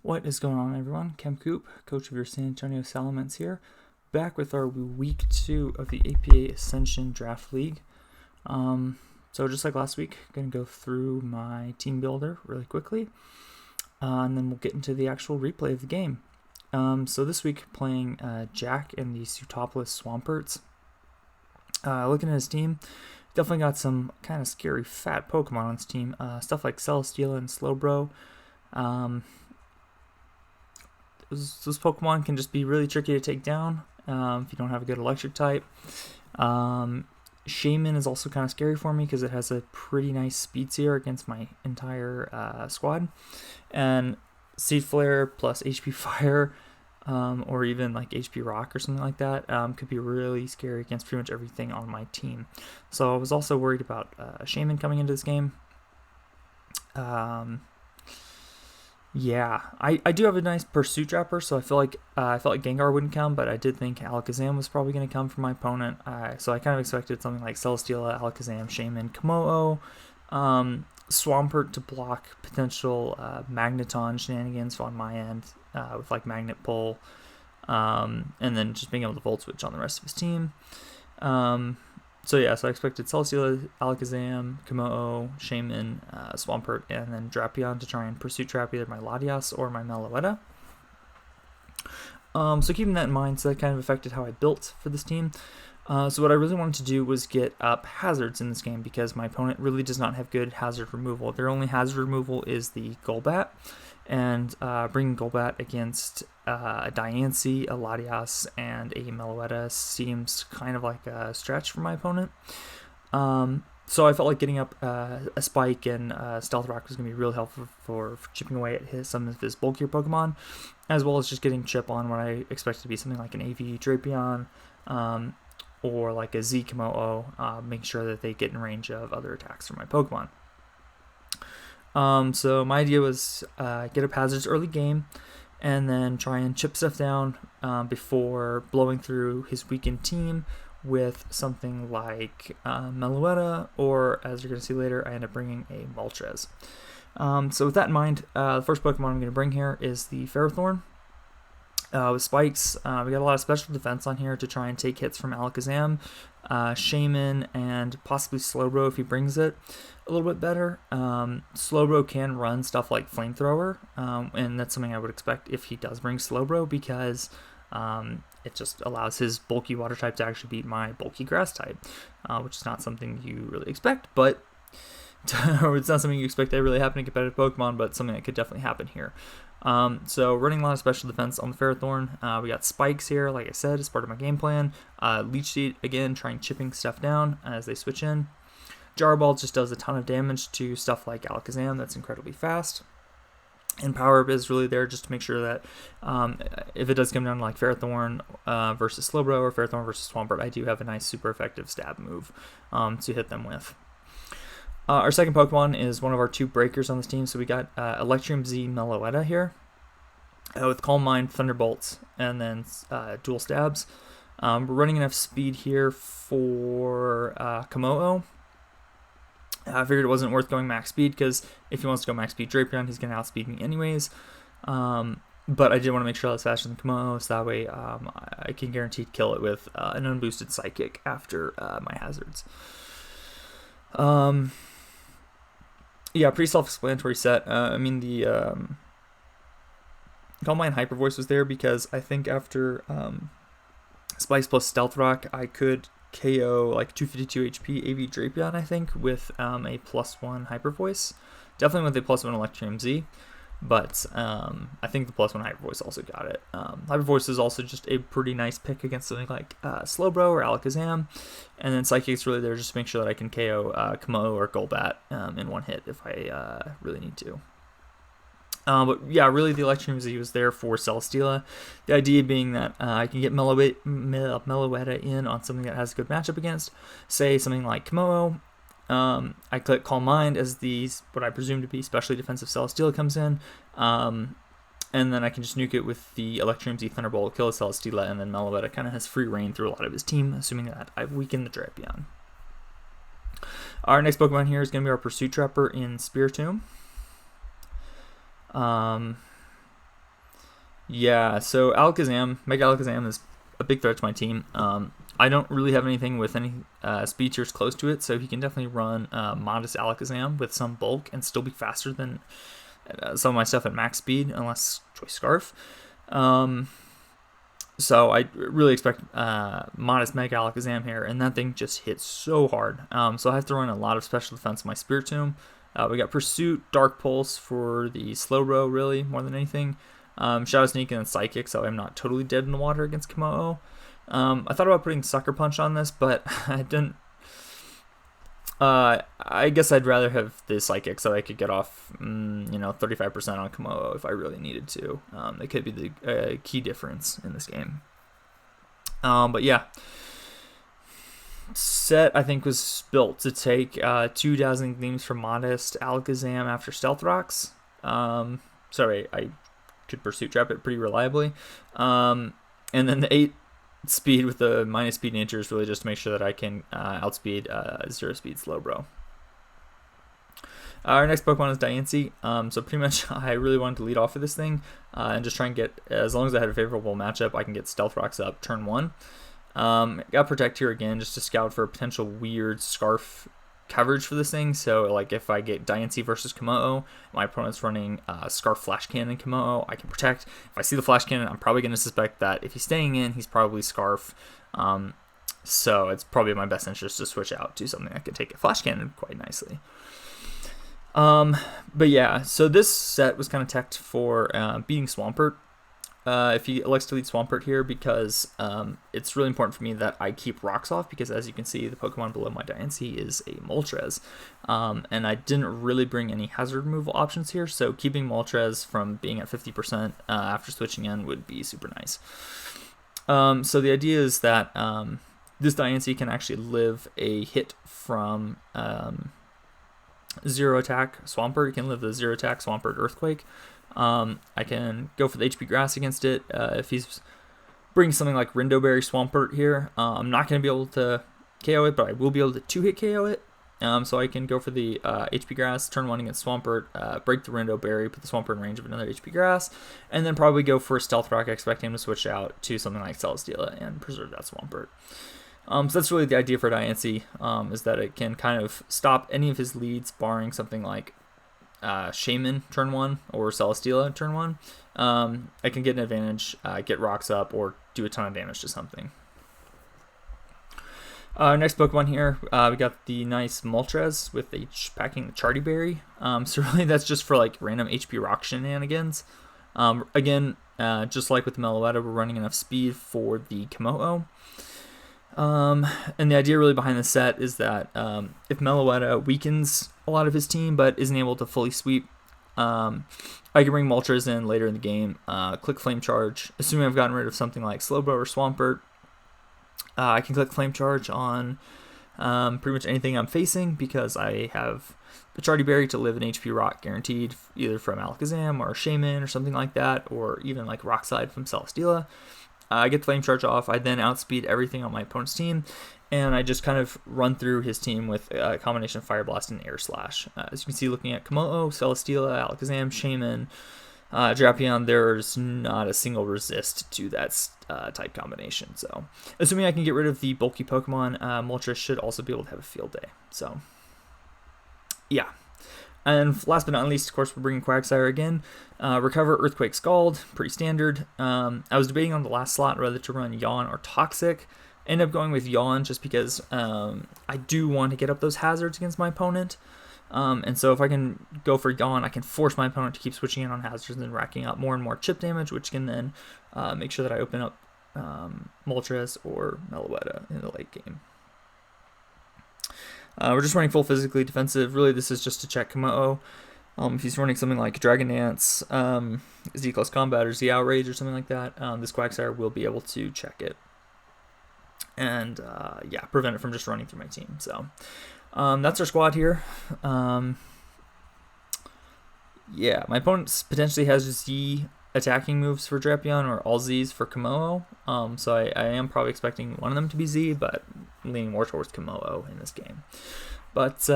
What is going on, everyone? Kem Coop, coach of your San Antonio Salamence here, back with our week 2 of the APA Ascension Draft League. So just like last week, going to go through my team builder really quickly, and then we'll get into the actual replay of the game. So this week, playing Jack and the Sootopolis Swamperts. Looking at his team, definitely got some kind of scary fat Pokemon on his team. Stuff like Celesteela and Slowbro. Those Pokemon can just be really tricky to take down if you don't have a good electric type. Shaman is also kind of scary for me because it has a pretty nice speed seer against my entire squad. And Seed Flare plus HP Fire, or even like HP Rock or something like that, could be really scary against pretty much everything on my team. So I was also worried about Shaman coming into this game. Yeah, I do have a nice Pursuit Trapper, so I felt like Gengar wouldn't come, but I did think Alakazam was probably going to come from my opponent. So I kind of expected something like Celesteela, Alakazam, Shaman, Komodo, Swampert to block potential Magneton shenanigans on my end with like Magnet Pull, and then just being able to Volt Switch on the rest of his team. So I expected Celesteela, Alakazam, Komodo, Shaman, Swampert, and then Drapion to try and Pursuit Trap either my Latias or my Meloetta. So keeping that in mind, so that kind of affected how I built for this team. So what I really wanted to do was get up hazards in this game because my opponent really does not have good hazard removal. Their only hazard removal is the Golbat, and bringing Golbat against a Diancie, a Latias, and a Meloetta seems kind of like a stretch for my opponent. So I felt like getting up a Spike and Stealth Rock was going to be real helpful for chipping away at some of his bulkier Pokemon, as well as just getting chip on what I expect to be something like an AV Drapion, or like a Z Komodo, making sure that they get in range of other attacks from my Pokemon. So my idea was get up hazards early game, and then try and chip stuff down before blowing through his weakened team with something like Meloetta, or as you're going to see later, I end up bringing a Moltres. So with that in mind, the first Pokemon I'm going to bring here is the Ferrothorn. With spikes, we got a lot of special defense on here to try and take hits from Alakazam, Shaman, and possibly Slowbro if he brings it a little bit better. Slowbro can run stuff like Flamethrower, and that's something I would expect if he does bring Slowbro, because it just allows his bulky water type to actually beat my bulky grass type, which is not something you really expect, but or it's not something you expect to really happen in competitive Pokemon, but something that could definitely happen here. So running a lot of special defense on the Ferrothorn. We got spikes here, like I said, as part of my game plan. Leech Seed, again, trying chipping stuff down as they switch in. Jar Ball just does a ton of damage to stuff like Alakazam that's incredibly fast. And Power Up is really there just to make sure that if it does come down to like Ferrothorn versus Slowbro or Ferrothorn versus Swampert, I do have a nice super effective stab move to hit them with. Our second Pokemon is one of our two breakers on this team, so we got Electrium Z Meloetta here with Calm Mind, Thunderbolts, and then dual stabs. We're running enough speed here for Komodo. I figured it wasn't worth going max speed because if he wants to go max speed Drapion, he's going to outspeed me anyways. But I did want to make sure I was faster than Komodo, so that way I can guarantee to kill it with an unboosted Psychic after my hazards. Yeah, pretty self-explanatory set. I mean, the Calm Mind Hyper Voice was there because I think after Spikes plus Stealth Rock, I could KO like 252 HP AV Drapion, I think, with a +1 Hyper Voice. Definitely with a +1 Electrium Z, but I think the +1 Hyper Voice also got it. Hyper Voice is also just a pretty nice pick against something like Slowbro or Alakazam, and then Psychic's really there just to make sure that I can KO Komodo or Golbat in one hit if I really need to. But yeah, really the Electrium Z was there for Celesteela. The idea being that I can get Meloetta in on something that has a good matchup against, say something like Komodo. I click Calm Mind as what I presume to be specially defensive Celesteela comes in, and then I can just nuke it with the Electrium Z Thunderbolt, kill a Celesteela, and then Meloetta kind of has free reign through a lot of his team, assuming that I've weakened the Drapion. Our next Pokemon here is going to be our Pursuit Trapper in Spiritomb. Yeah, so Alakazam, Mega Alakazam is a big threat to my team. I don't really have anything with any speed tiers close to it, so he can definitely run Modest Alakazam with some bulk and still be faster than some of my stuff at max speed, unless Choice Scarf. So I really expect Modest Mega Alakazam here, and that thing just hits so hard. So I have to run a lot of special defense in my Spiritomb. We got Pursuit, Dark Pulse for the Slowbro, really, more than anything. Shadow Sneak and then Psychic, so I'm not totally dead in the water against Komodo. I thought about putting Sucker Punch on this, but I didn't. I guess I'd rather have the Psychic so I could get off, 35% on Komodo if I really needed to. It could be the key difference in this game. But yeah. Set, I think, was built to take 2 Dazzling Gleams from Modest Alakazam after Stealth Rocks. Sorry, I could Pursuit Trap it pretty reliably. And then the 8 speed with the minus speed nature is really just to make sure that I can outspeed 0 speed Slowbro. Our next Pokemon is Diancie. So pretty much I really wanted to lead off with this thing and just try and get, as long as I had a favorable matchup, I can get Stealth Rocks up turn 1. Got Protect here again just to scout for a potential weird Scarf coverage for this thing. So like if I get Diancie versus Komodo, my opponent's running Scarf Flash Cannon Komodo, I can Protect. If I see the Flash Cannon, I'm probably going to suspect that if he's staying in, he's probably Scarf. So it's probably in my best interest to switch out to something that can take a Flash Cannon quite nicely. But yeah, so this set was kind of teched for beating Swampert. If he elects to lead Swampert here, because it's really important for me that I keep rocks off, because as you can see, the Pokemon below my Diancie is a Moltres, and I didn't really bring any hazard removal options here, so keeping Moltres from being at 50% after switching in would be super nice. So the idea is that this Diancie can actually live a hit from 0 attack Swampert. It can live the 0 attack Swampert Earthquake. I can go for the HP Grass against it. If he's bringing something like Rindoberry Swampert here, I'm not going to be able to KO it, but I will be able to 2-hit KO it. So I can go for the HP Grass, turn 1 against Swampert, break the Rindoberry, put the Swampert in range of another HP Grass, and then probably go for a Stealth Rock, expecting him to switch out to something like Celesteela and preserve that Swampert. So that's really the idea for Diancie, is that it can kind of stop any of his leads, barring something like Shaman turn 1 or Celesteela turn 1. I can get an advantage, get rocks up, or do a ton of damage to something. Next Pokemon here, we got the nice Moltres with packing the Charty Berry. So really that's just for like random HP rock shenanigans. Again, just like with the Meloetta, we're running enough speed for the Komodo. And the idea really behind the set is that if Meloetta weakens a lot of his team but isn't able to fully sweep, I can bring Moltres in later in the game, click Flame Charge, assuming I've gotten rid of something like Slowbro or Swampert. I can click Flame Charge on pretty much anything I'm facing, because I have the Charty Berry to live an HP Rock guaranteed, either from Alakazam or Shaman or something like that, or even like Rock Slide from Celesteela. I get the Flame Charge off, I then outspeed everything on my opponent's team, and I just kind of run through his team with a combination of Fire Blast and Air Slash. As you can see, looking at Komodo, Celesteela, Alakazam, Shaman, Drapion, there's not a single resist to that type combination. So, assuming I can get rid of the bulky Pokemon, Moltres should also be able to have a field day. So, yeah. And last but not least, of course, we're bringing Quagsire again. Recover, Earthquake, Scald, pretty standard. I was debating on the last slot whether to run Yawn or Toxic. Ended up going with Yawn just because I do want to get up those hazards against my opponent. And so if I can go for Yawn, I can force my opponent to keep switching in on hazards and racking up more and more chip damage, which can then make sure that I open up Moltres or Meloetta in the late game. We're just running full physically defensive. Really, this is just to check Komodo. If he's running something like Dragon Dance, Z Close Combat, or Z Outrage, or something like that, this Quagsire will be able to check it. And, yeah, prevent it from just running through my team. So, that's our squad here. Yeah, my opponent potentially has Z attacking moves for Drapion, or all Zs for Komodo. So I am probably expecting one of them to be Z, but leaning more towards Komodo in this game. But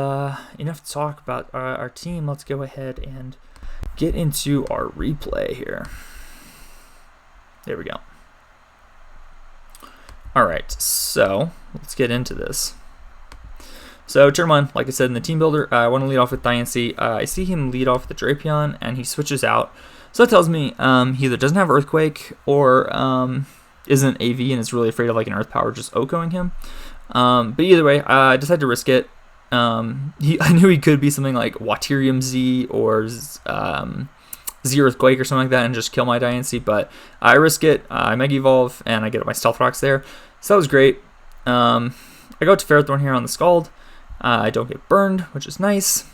enough to talk about our team. Let's go ahead and get into our replay here. There we go. Alright, so let's get into this. So turn 1, like I said in the team builder, I want to lead off with Diancie. I see him lead off with the Drapion, and he switches out. So that tells me he either doesn't have Earthquake or isn't AV and is really afraid of like an Earth Power just OHKOing him. But either way, I decided to risk it. I knew he could be something like Waterium Z or Z Earthquake or something like that and just kill my Diancie, but I risk it. I Mega Evolve and I get my Stealth Rocks there. So that was great. I go to Ferrothorn here on the Scald. I don't get burned, which is nice.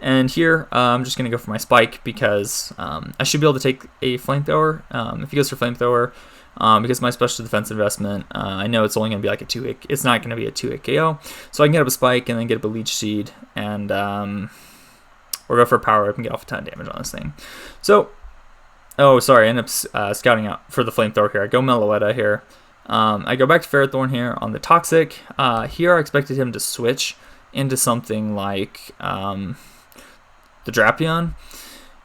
And here, I'm just going to go for my Spike because I should be able to take a Flamethrower. If he goes for Flamethrower, because my special defense investment, I know it's only going to be like a 2-hit. It's not going to be a 2-hit KO. So I can get up a Spike and then get up a Leech Seed and or go for a Power Up and get off a ton of damage on this thing. So, oh, sorry, I end up scouting out for the Flamethrower here. I go Meloetta here. I go back to Ferrothorn here on the Toxic. Here I expected him to switch into something like the Drapion.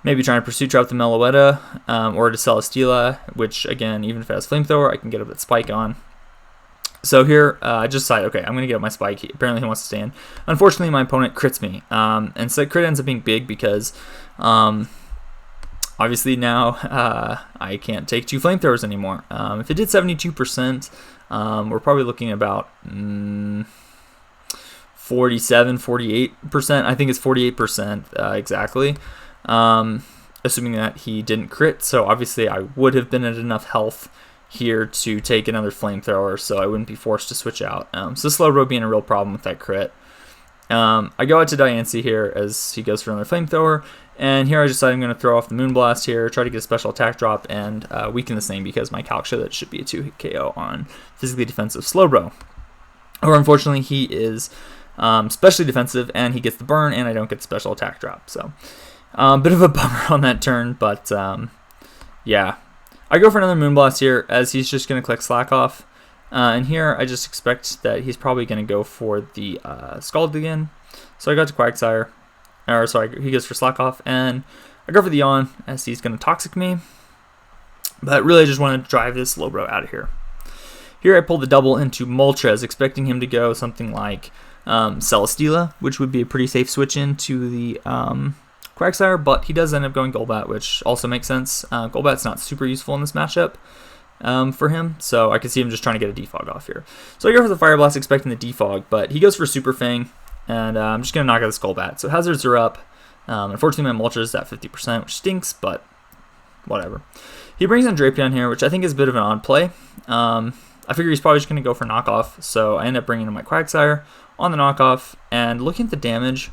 Maybe trying to Pursuit Trap the Meloetta or to Celesteela, which again, even if it has Flamethrower, I can get up that Spike on. So here, I just decided, okay, I'm going to get up my Spike. Apparently he wants to stand. Unfortunately, my opponent crits me. And so crit ends up being big because obviously now I can't take 2 Flamethrowers anymore. If it did 72%, we're probably looking at about 47, 48%. I think it's 48% exactly. Assuming that he didn't crit, so obviously I would have been at enough health here to take another Flamethrower, so I wouldn't be forced to switch out. So Slowbro being a real problem with that crit. I go out to Diancie here as he goes for another Flamethrower, and here I decide I'm going to throw off the Moonblast here, try to get a special attack drop, and weaken this thing because my calc show that should be a 2-hit KO on physically defensive Slowbro. Or unfortunately he is specially defensive, and he gets the burn, and I don't get the special attack drop, so bit of a bummer on that turn, but yeah. I go for another Moonblast here as he's just going to click Slack Off. And here I just expect that he's probably going to go for the Scald again. So I go to Quagsire. Or sorry, he goes for Slack Off. And I go for the Yawn as he's going to Toxic me. But really I just want to drive this Slowbro out of here. Here I pull the double into Moltres, expecting him to go something like Celesteela, which would be a pretty safe switch into the Quagsire, but he does end up going Golbat, which also makes sense. Golbat's not super useful in this matchup for him, so I can see him just trying to get a Defog off here. So I go for the Fire Blast, expecting the Defog, but he goes for Super Fang, and I'm just going to knock out this Golbat. So hazards are up. Unfortunately, my Moltres is at 50%, which stinks, but whatever. He brings in Drapion here, which I think is a bit of an odd play. I figure he's probably just going to go for knockoff, so I end up bringing in my Quagsire on the knockoff, and looking at the damage,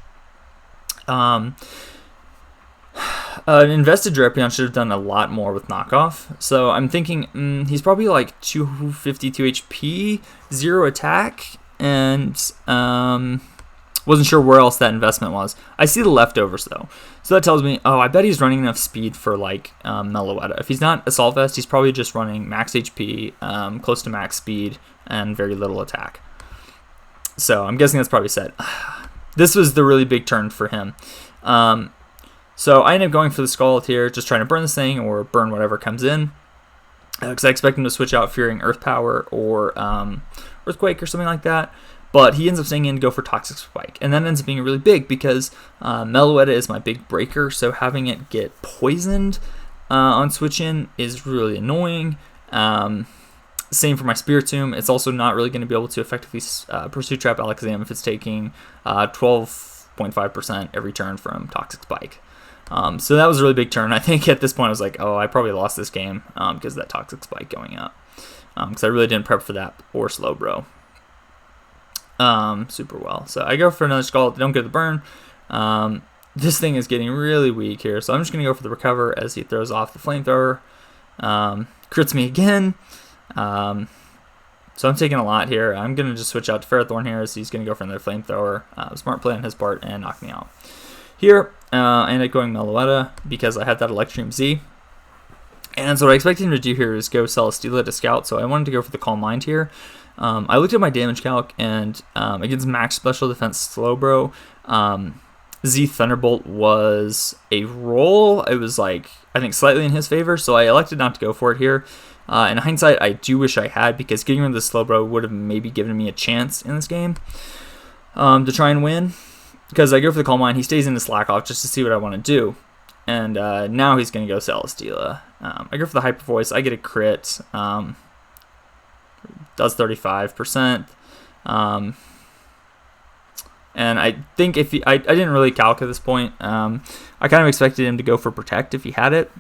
an invested Drapion should have done a lot more with knockoff. So I'm thinking he's probably like 252 HP, 0 attack, and wasn't sure where else that investment was. I see the leftovers though. So that tells me, oh, I bet he's running enough speed for like Meloetta. If he's not Assault Vest, he's probably just running max HP, close to max speed, and very little attack. So I'm guessing that's probably set. This was the really big turn for him. So I end up going for the Scald here, just trying to burn this thing or burn whatever comes in. Because I expect him to switch out fearing Earth Power or Earthquake or something like that. But he ends up staying in to go for Toxic Spike. And that ends up being really big because Meloetta is my big breaker. So having it get poisoned on switch in is really annoying. Same for my Spiritomb. It's also not really going to be able to effectively Pursuit Trap Alakazam if it's taking 12.5% every turn from Toxic Spike. So that was a really big turn. I think at this point I was like, oh, I probably lost this game because of that Toxic Spike going out. Because I really didn't prep for that or Slowbro super well. So I go for another Scald. Don't get the burn. This thing is getting really weak here. So I'm just going to go for the Recover as he throws off the Flamethrower. Crits me again. So I'm taking a lot here. I'm going to just switch out to Ferrothorn here as he's going to go for another Flamethrower. Smart play on his part and knock me out. Here, I ended up going Meloetta because I had that Electrium Z. And so what I expected him to do here is go Celesteela to Scout, so I wanted to go for the Calm Mind here. I looked at my damage calc, and against max special defense Slowbro, Z Thunderbolt was a roll. It was like, I think, slightly in his favor, so I elected not to go for it here. In hindsight, I do wish I had, because getting rid of the Slowbro would have maybe given me a chance in this game to try and win. Because I go for the Calm Mind, he stays in the Slack Off just to see what I want to do. And now he's going to go Celesteela. I go for the Hyper Voice, I get a crit. Does 35%. And I think if I didn't really calc at this point. I kind of expected him to go for Protect if he had it.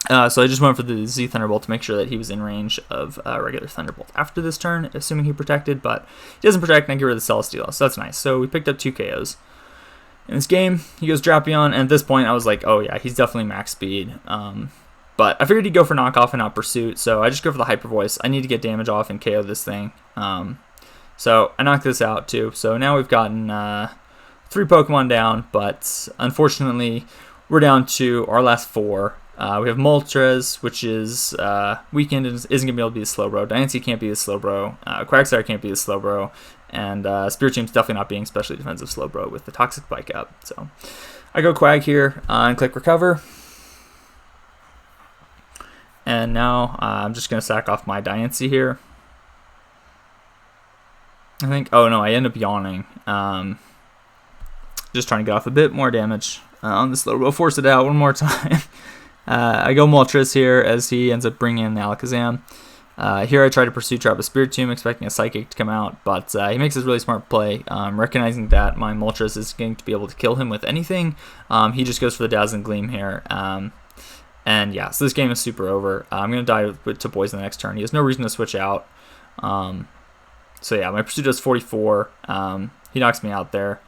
So I just went for the Z Thunderbolt to make sure that he was in range of regular Thunderbolt after this turn, assuming he protected, but he doesn't protect, and I get rid of the Celesteela, so that's nice. So we picked up 2 KOs. In this game, he goes Drapion, and at this point I was like, oh yeah, he's definitely max speed. But I figured he'd go for Knockoff and not Pursuit, so I just go for the Hyper Voice. I need to get damage off and KO this thing. So I knocked this out too. So now we've gotten 3 Pokemon down, but unfortunately we're down to our last 4. We have Moltres, which is weakened and isn't going to be able to be the Slowbro. Diancie can't be the Slowbro. Quagsire can't be the Slowbro. And Spiritomb definitely not being especially defensive Slowbro with the Toxic Spike up. So I go Quag here and click Recover. And now I'm just going to sack off my Diancie here. I think, oh no, I end up yawning. Just trying to get off a bit more damage on this Slowbro. Force it out one more time. I go Moltres here as he ends up bringing in the Alakazam. Here I try to Pursuit Trap a Spiritomb, expecting a Psychic to come out, but he makes this really smart play, recognizing that my Moltres is going to be able to kill him with anything. He just goes for the Dazzling Gleam here. And yeah, so this game is super over. I'm going to die to Poison the next turn. He has no reason to switch out. So yeah, my Pursuit does 44. He knocks me out there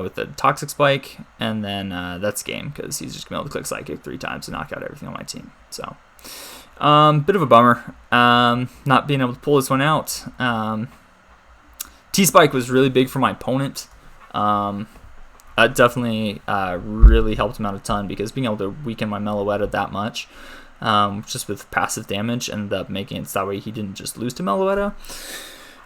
with the Toxic Spike, and then that's game, because he's just going to be able to click Psychic 3 times to knock out everything on my team. So bit of a bummer not being able to pull this one out. T-Spike was really big for my opponent. That definitely really helped him out a ton, because being able to weaken my Meloetta that much just with passive damage ended up making it so that way he didn't just lose to Meloetta.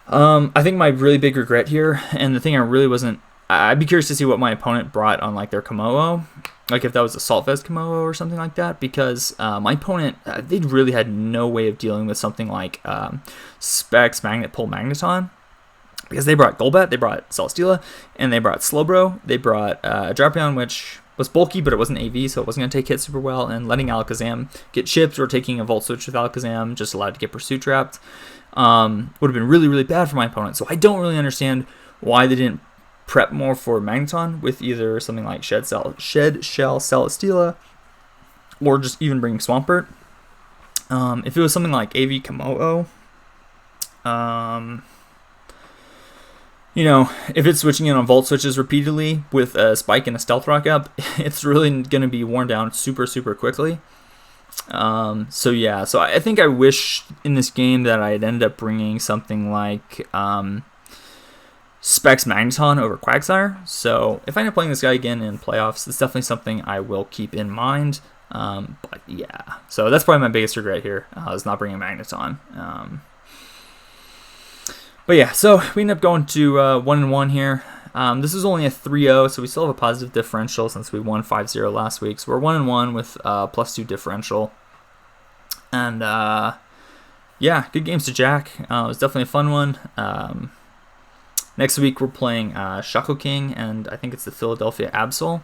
I think my really big regret here, and the thing I really wasn't, I'd be curious to see what my opponent brought on like their Komodo, like if that was a Salt Vest Komodo or something like that, because my opponent, they really had no way of dealing with something like Specs, Magnet Pull, Magneton, because they brought Golbat, they brought Celesteela, and they brought Slowbro, they brought Drapion, which was bulky, but it wasn't AV, so it wasn't going to take hits super well, and letting Alakazam get chipped or taking a Volt Switch with Alakazam just allowed to get Pursuit Trapped would have been really, really bad for my opponent. So I don't really understand why they didn't prep more for Magneton with either something like Shed Shell Celesteela, or just even bringing Swampert. If it was something like AV Komodo, you know, if it's switching in on Volt Switches repeatedly with a Spike and a Stealth Rock up, it's really going to be worn down super, super quickly. So yeah, so I think I wish in this game that I had ended up bringing something like Specs Magneton over Quagsire. So if I end up playing this guy again in playoffs, it's definitely something I will keep in mind. But yeah, so that's probably my biggest regret here, is not bringing Magneton. But yeah, so we end up going to 1-1 here. This is only a 3-0, so we still have a positive differential since we won 5-0 last week. So we're 1-1 with +2 differential. And yeah, good games to Jack. It was definitely a fun one. Next week we're playing Shaco King, and I think it's the Philadelphia Absol.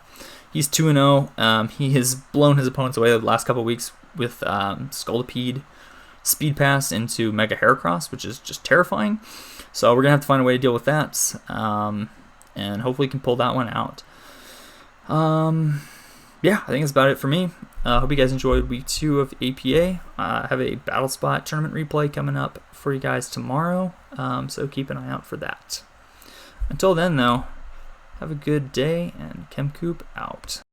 He's 2-0. He has blown his opponents away the last couple weeks with Scolipede Speed Pass into Mega Heracross, which is just terrifying. So we're going to have to find a way to deal with that. And hopefully can pull that one out. Yeah, I think that's about it for me. Hope you guys enjoyed week 2 of APA. I have a Battle Spot tournament replay coming up for you guys tomorrow, so keep an eye out for that. Until then, though, have a good day, and ChemCoop out.